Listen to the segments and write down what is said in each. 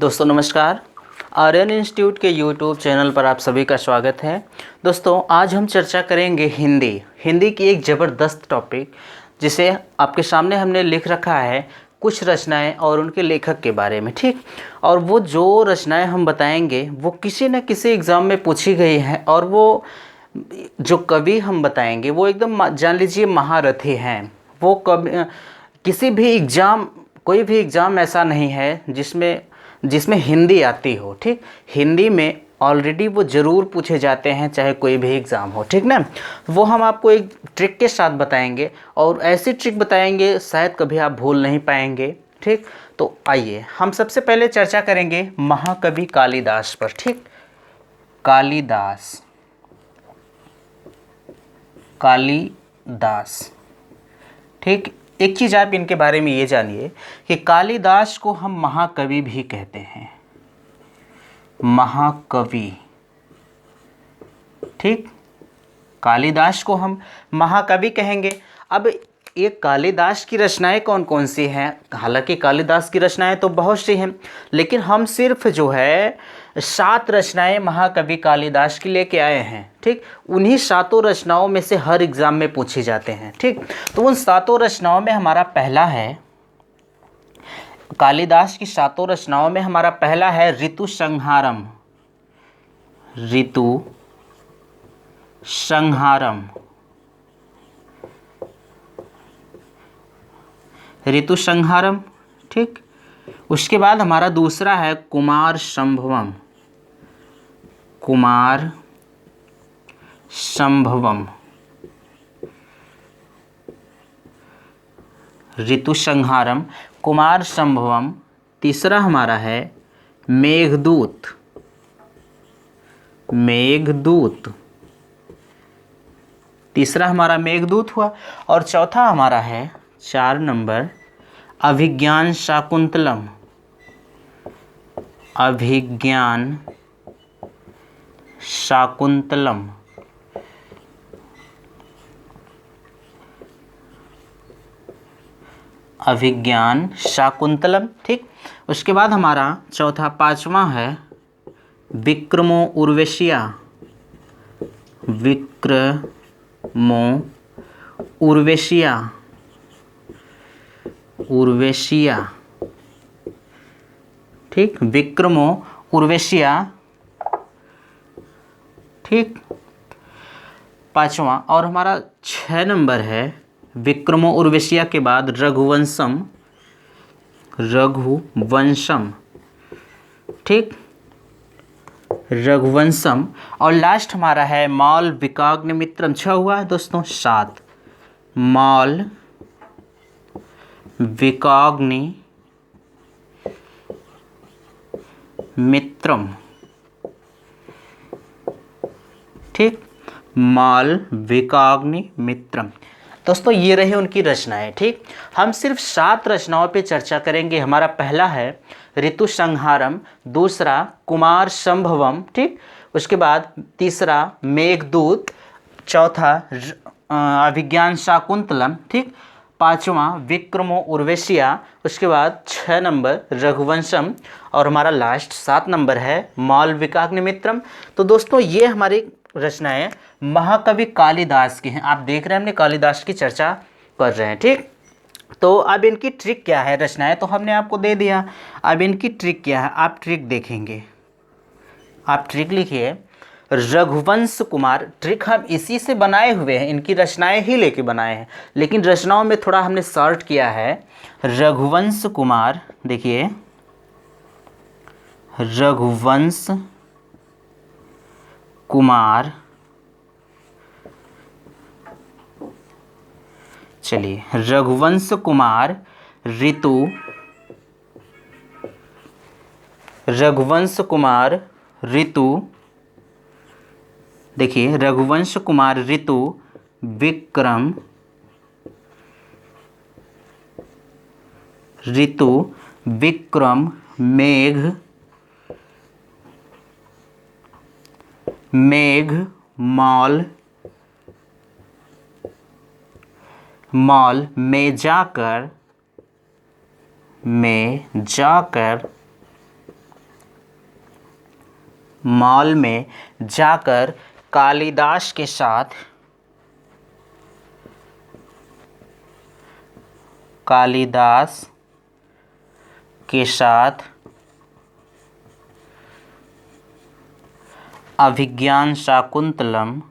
दोस्तों नमस्कार। आर्यन इंस्टीट्यूट के यूट्यूब चैनल पर आप सभी का स्वागत है। दोस्तों आज हम चर्चा करेंगे हिंदी की एक ज़बरदस्त टॉपिक, जिसे आपके सामने हमने लिख रखा है कुछ रचनाएं और उनके लेखक के बारे में। ठीक, और वो जो रचनाएं हम बताएंगे वो किसी न किसी एग्ज़ाम में पूछी गई हैं, और वो जो कवि हम बताएंगे वो एकदम जान लीजिए महारथी हैं। वो कवि किसी भी एग्ज़ाम, कोई भी एग्ज़ाम ऐसा नहीं है जिसमें हिंदी आती हो। ठीक, हिंदी में ऑलरेडी वो ज़रूर पूछे जाते हैं, चाहे कोई भी एग्ज़ाम हो। ठीक ना, वो हम आपको एक ट्रिक के साथ बताएंगे, और ऐसी ट्रिक बताएंगे शायद कभी आप भूल नहीं पाएंगे। ठीक, तो आइए हम सबसे पहले चर्चा करेंगे महाकवि कालिदास पर। ठीक, कालिदास। ठीक, एक चीज़ आप इनके बारे में ये जानिए कि कालिदास को हम महाकवि भी कहते हैं, महाकवि। ठीक, कालिदास को हम महाकवि कहेंगे। अब ये कालिदास की रचनाएं कौन कौन सी हैं? हालांकि कालिदास की रचनाएं तो बहुत सी हैं, लेकिन हम सिर्फ जो है 7 रचनाएं महाकवि कालिदास की लेके आए हैं। ठीक, उन्हीं 7 रचनाओं में से हर एग्ज़ाम में पूछे जाते हैं। ठीक, तो उन 7 रचनाओं में हमारा पहला है, कालिदास की 7 रचनाओं में हमारा पहला है ऋतु संहारम। ऋतु संहारम, ऋतु संहारम। ठीक, उसके बाद हमारा दूसरा है कुमार संभवम। कुमार संभवम, ऋतु संहारम, कुमार संभवम। तीसरा हमारा है मेघदूत। मेघदूत, तीसरा हमारा मेघदूत हुआ। और चौथा हमारा है 4 नंबर अभिज्ञान शाकुंतलम। अभिज्ञान शाकुंतलम, अभिज्ञान शाकुंतलम। ठीक, उसके बाद हमारा चौथा 5वां है विक्रमो उर्वशिया। विक्रमो उर्वशिया, उर्वशिया। ठीक, विक्रमो उर्वशिया। ठीक, 5वां। और हमारा 6 नंबर है विक्रमो उर्वशिया के बाद रघुवंशम। रघुवंशम, ठीक, रघुवंशम। और लास्ट हमारा है मालविकाग्निमित्रम। 6 हुआ है दोस्तों, 7 माल विकाग्नि मित्रम। ठीक, माल विकाग्नि मित्रम। दोस्तों ये रहे उनकी रचनाएं। ठीक, हम सिर्फ 7 रचनाओं पे चर्चा करेंगे। हमारा पहला है ऋतु संहारम, दूसरा कुमार संभवम। ठीक, उसके बाद तीसरा मेघदूत, चौथा अभिज्ञान शाकुंतलम। ठीक, 5वां विक्रमो उर्वशिया, उसके बाद 6 नंबर रघुवंशम, और हमारा लास्ट 7 नंबर है मालविकाग्निमित्रम। तो दोस्तों ये हमारी रचनाएं महाकवि कालिदास की हैं। आप देख रहे हैं हमने कालिदास की चर्चा कर रहे हैं। ठीक, तो अब इनकी ट्रिक क्या है? रचनाएं तो हमने आपको दे दिया, अब इनकी ट्रिक क्या है आप ट्रिक देखेंगे। आप ट्रिक लिखिए रघुवंश कुमार। ट्रिक हम इसी से बनाए हुए हैं, इनकी रचनाएं ही लेके बनाए हैं, लेकिन रचनाओं में थोड़ा हमने शॉर्ट किया है। रघुवंश कुमार, देखिए रघुवंश कुमार। चलिए, रघुवंश कुमार ऋतु, रघुवंश कुमार ऋतु, देखिए रघुवंश कुमार ऋतु विक्रम, ऋतु विक्रम मेघ, मेघ माल, मॉल में जाकर मॉल में जाकर कालिदास के साथ अभिज्ञान शाकुंतलम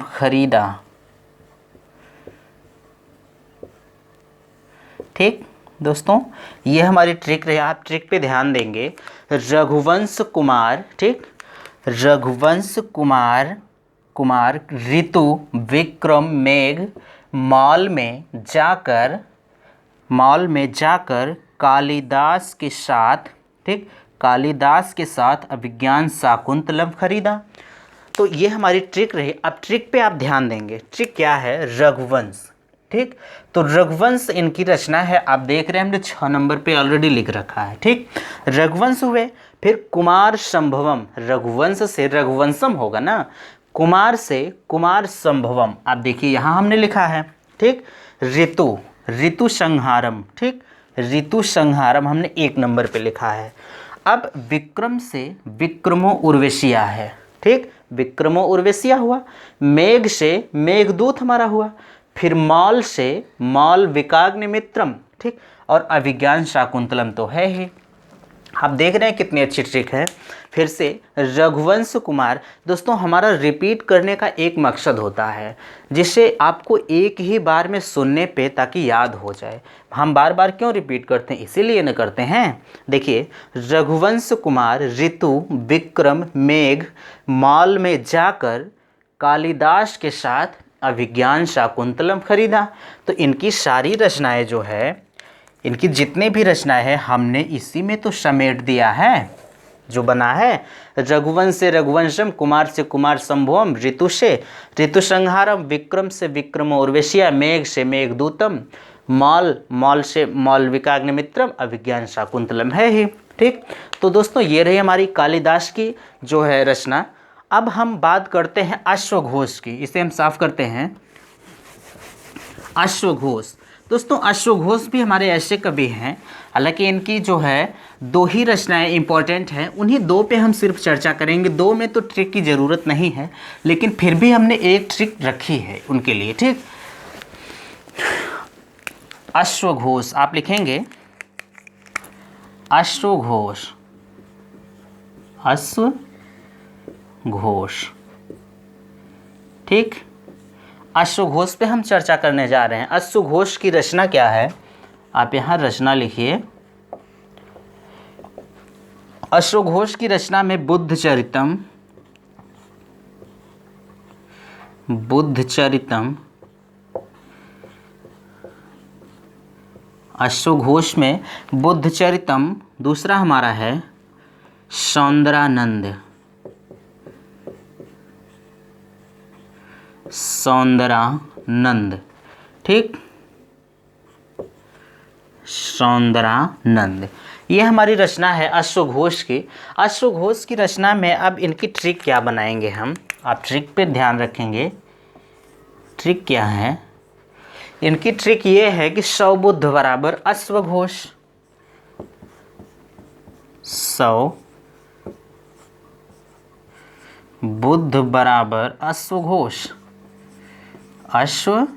खरीदा। ठीक दोस्तों, ये हमारी ट्रिक रही। आप ट्रिक पे ध्यान देंगे। रघुवंश कुमार, ठीक, रघुवंश कुमार ऋतु विक्रम मेघ मॉल में जाकर कालिदास के साथ, ठीक, कालिदास के साथ अभिज्ञान शाकुंतलम खरीदा। तो ये हमारी ट्रिक रही। अब ट्रिक पे आप ध्यान देंगे। ट्रिक क्या है? रघुवंश, ठीक। तो रघुवंश इनकी रचना है। आप देख रहे हैं हमने 6 नंबर पे ऑलरेडी लिख रखा है, ठीक। रघुवंश हुए, फिर कुमार संभवम, रघुवंश से रघुवंशम होगा ना, कुमार से कुमार संभवम। आप देखिए यहाँ हमने लिखा है, ठीक। ऋतु संहारम, ठीक, ऋतु संहारम हमने 1 नंबर पे लिखा है। अब विक्रम से विक्रमो उर्वशिया है, ठीक, विक्रमो उर्वशिया हुआ। मेघ से मेघदूत हमारा हुआ। फिर मॉल से मॉल विकाग्निमित्रम, ठीक, और अभिज्ञान शाकुंतलम तो है ही। आप देख रहे हैं कितनी अच्छी ट्रिक है। फिर से रघुवंश कुमार। दोस्तों हमारा रिपीट करने का एक मकसद होता है, जिससे आपको एक ही बार में सुनने पे ताकि याद हो जाए। हम बार बार क्यों रिपीट करते हैं? इसीलिए न करते हैं। देखिए, रघुवंश कुमार ऋतु विक्रम मेघ मॉल में जाकर कालिदास के साथ अभिज्ञान शाकुंतलम खरीदा। तो इनकी सारी रचनाएं जो है, इनकी जितने भी रचनाएं हैं, हमने इसी में तो समेट दिया है जो बना है। रघुवंश से रघुवंशम, कुमार से कुमार संभवम, ऋतु से ऋतु संहारम, विक्रम से विक्रम उर्वशिया, मेघ से मेघदूतम, मॉल से मॉल विकाग्निमित्रम, अभिज्ञान शाकुंतलम है ही, ठीक। तो दोस्तों ये रही हमारी कालिदास की जो है रचना। अब हम बात करते हैं अश्वघोष की। इसे हम साफ करते हैं। अश्वघोष, दोस्तों अश्वघोष भी हमारे ऐसे कवि हैं, हालांकि इनकी जो है 2 ही रचनाएं इंपॉर्टेंट हैं। उन्हीं 2 पे हम सिर्फ चर्चा करेंगे। 2 में तो ट्रिक की ज़रूरत नहीं है, लेकिन फिर भी हमने एक ट्रिक रखी है उनके लिए, ठीक। अश्वघोष आप लिखेंगे, अश्वघोष, अश्वघोष, ठीक। अश्वघोष पे हम चर्चा करने जा रहे हैं। अश्वघोष की रचना क्या है? आप यहाँ रचना लिखिए। अश्वघोष की रचना में बुद्धचरितम, अश्वघोष में बुद्धचरितम, दूसरा हमारा है सौंदरानंद, ठीक, सौंदरानंद। ये हमारी रचना है अश्वघोष की। अश्वघोष की रचना में अब इनकी ट्रिक क्या बनाएंगे हम? आप ट्रिक पे ध्यान रखेंगे। ट्रिक क्या है इनकी? ट्रिक ये है कि 100 बुद्ध बराबर अश्वघोष, 100 बुद्ध बराबर अश्वघोष, अश्वघोष,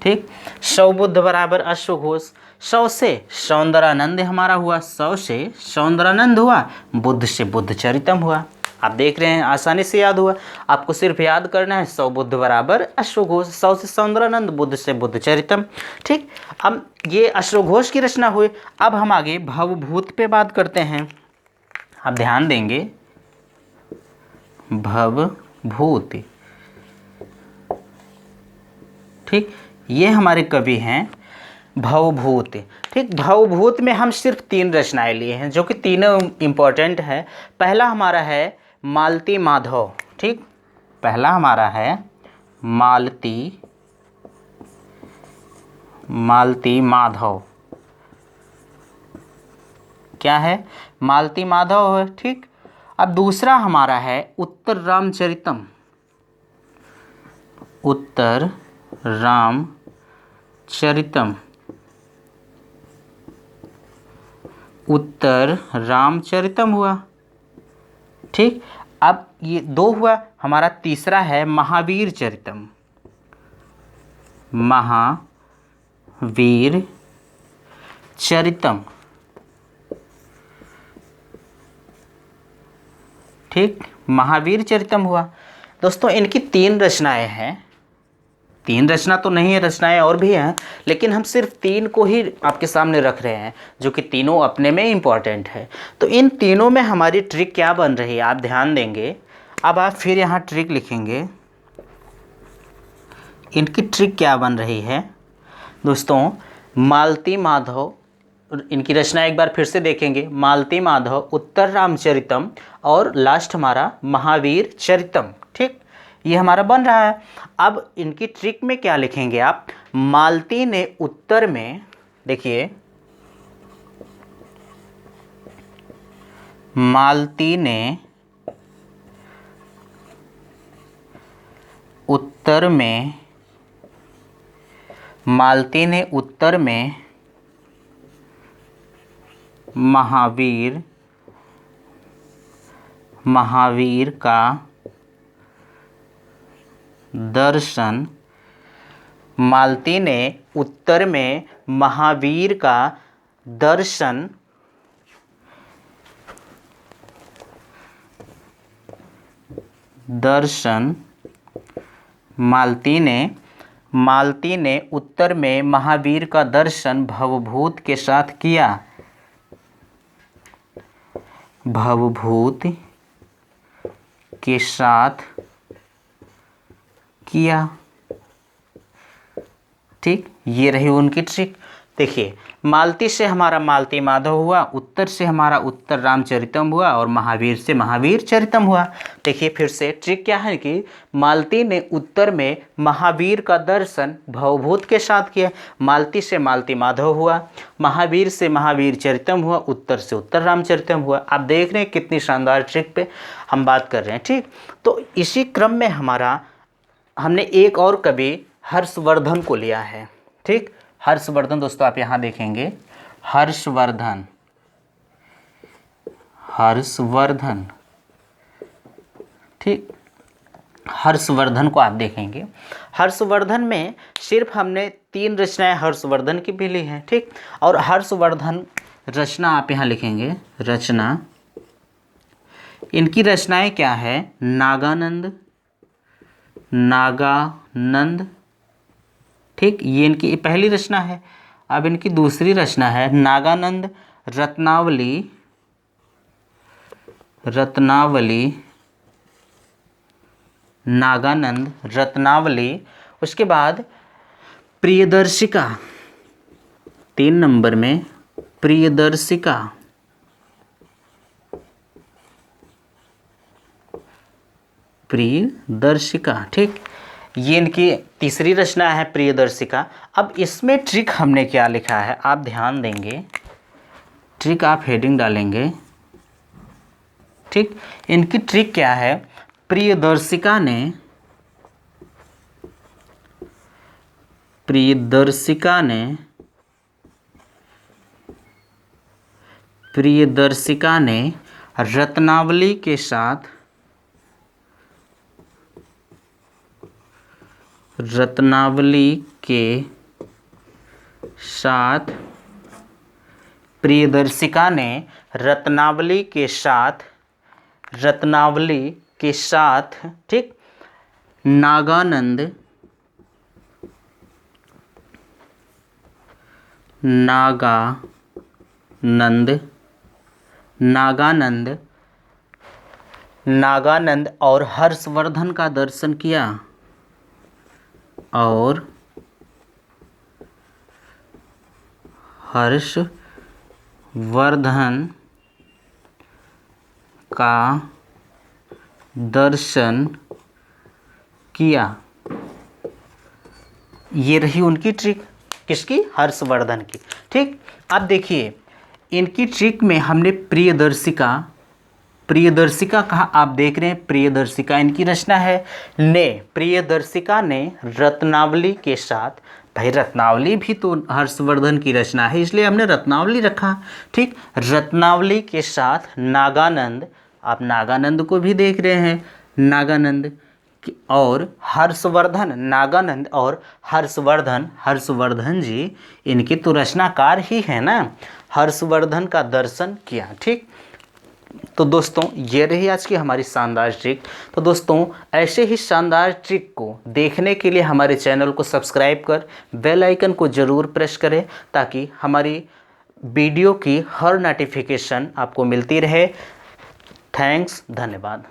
ठीक। 100 बुद्ध बराबर अश्वघोष। 100 से सौंदरानंद हमारा हुआ, 100 से सौंदरानंद हुआ, बुद्ध से बुद्धचरितम हुआ। आप देख रहे हैं आसानी से याद हुआ। आपको सिर्फ याद करना है 100 बुद्ध बराबर अश्वघोष, 100 से सौंदरानंद, बुद्ध से बुद्धचरितम, ठीक। अब ये अश्वघोष की रचना हुई। अब हम आगे भवभूत पे बात करते हैं। आप ध्यान देंगे, भवभूत, ठीक। ये हमारे कवि हैं भवभूत, ठीक। भवभूत में हम सिर्फ 3 रचनाएं लिए हैं, जो कि तीनों इम्पोर्टेंट है। पहला हमारा है मालती माधव, ठीक। पहला हमारा है मालती माधव। क्या है? मालती माधव है, ठीक। अब दूसरा हमारा है उत्तर रामचरितम। उत्तर रामचरितम, उत्तर रामचरितम हुआ। ठीक, अब ये 2 हुआ। हमारा तीसरा है महावीर चरितम। महावीर चरितम। ठीक, महावीर चरितम हुआ। दोस्तों इनकी 3 रचनाएं हैं। 3 रचना तो नहीं है, रचनाएं और भी हैं, लेकिन हम सिर्फ 3 को ही आपके सामने रख रहे हैं, जो कि तीनों अपने में इम्पॉर्टेंट है। तो इन तीनों में हमारी ट्रिक क्या बन रही है, आप ध्यान देंगे। अब आप फिर यहाँ ट्रिक लिखेंगे। इनकी ट्रिक क्या बन रही है दोस्तों, मालती माधव, इनकी रचना एक बार फिर से देखेंगे, मालती माधव, उत्तर रामचरितम और लास्ट हमारा महावीर चरितम। ठीक, ये हमारा बन रहा है। अब इनकी ट्रिक में क्या लिखेंगे आप, मालती ने उत्तर में, देखिए मालती ने उत्तर में, मालती ने उत्तर में महावीर का दर्शन, मालती ने उत्तर में महावीर का दर्शन मालती ने उत्तर में महावीर का दर्शन भवभूत के साथ किया। भवभूत के साथ किया। ठीक, ये रही उनकी ट्रिक। देखिए, मालती से हमारा मालती माधव हुआ, उत्तर से हमारा उत्तर रामचरितम हुआ और महावीर से महावीर चरितम हुआ। देखिए फिर से ट्रिक क्या है कि मालती ने उत्तर में महावीर का दर्शन भवभूत के साथ किया, मालती से मालती माधव हुआ, महावीर से महावीर चरितम हुआ, उत्तर से उत्तर रामचरितम हुआ। आप देख रहे हैं कितनी शानदार ट्रिक पे हम बात कर रहे हैं। ठीक, तो इसी क्रम में हमने एक और कवि हर्षवर्धन को लिया है। ठीक, हर्षवर्धन दोस्तों आप यहाँ देखेंगे, हर्षवर्धन, ठीक, हर्षवर्धन को आप देखेंगे। हर्षवर्धन में सिर्फ हमने 3 रचनाएं हर्षवर्धन की भी ली हैं। ठीक, और हर्षवर्धन रचना आप यहाँ लिखेंगे, रचना, इनकी रचनाएं क्या है, नागानंद, ठीक, ये इनकी पहली रचना है। अब इनकी दूसरी रचना है नागानंद नागानंद रत्नावली। उसके बाद प्रियदर्शिका, 3 नंबर में प्रियदर्शिका, ठीक, ये इनकी तीसरी रचना है प्रियदर्शिका। अब इसमें ट्रिक हमने क्या लिखा है आप ध्यान देंगे, ट्रिक आप हेडिंग डालेंगे। ठीक, इनकी ट्रिक क्या है, प्रियदर्शिका ने रत्नावली के साथ प्रियदर्शिका ने रत्नावली के साथ ठीक, नागानंद और हर्षवर्धन का दर्शन किया, और हर्षवर्धन का दर्शन किया। ये रही उनकी ट्रिक, किसकी, हर्षवर्धन की। ठीक, अब देखिए इनकी ट्रिक में हमने प्रियदर्शिका कहा आप देख रहे हैं, प्रियदर्शिका इनकी रचना है। ने, प्रियदर्शिका ने रत्नावली के साथ, भाई रत्नावली भी तो हर्षवर्धन की रचना है इसलिए हमने रत्नावली रखा। ठीक, रत्नावली के साथ नागानंद, आप नागानंद को भी देख रहे हैं, नागानंद और हर्षवर्धन, नागानंद और हर्षवर्धन, हर्षवर्धन जी इनके तो रचनाकार ही है ना, हर्षवर्धन का दर्शन किया। ठीक, तो दोस्तों ये रही आज की हमारी शानदार ट्रिक। तो दोस्तों ऐसे ही शानदार ट्रिक को देखने के लिए हमारे चैनल को सब्सक्राइब कर बेल आइकन को ज़रूर प्रेस करें ताकि हमारी वीडियो की हर नोटिफिकेशन आपको मिलती रहे। थैंक्स, धन्यवाद।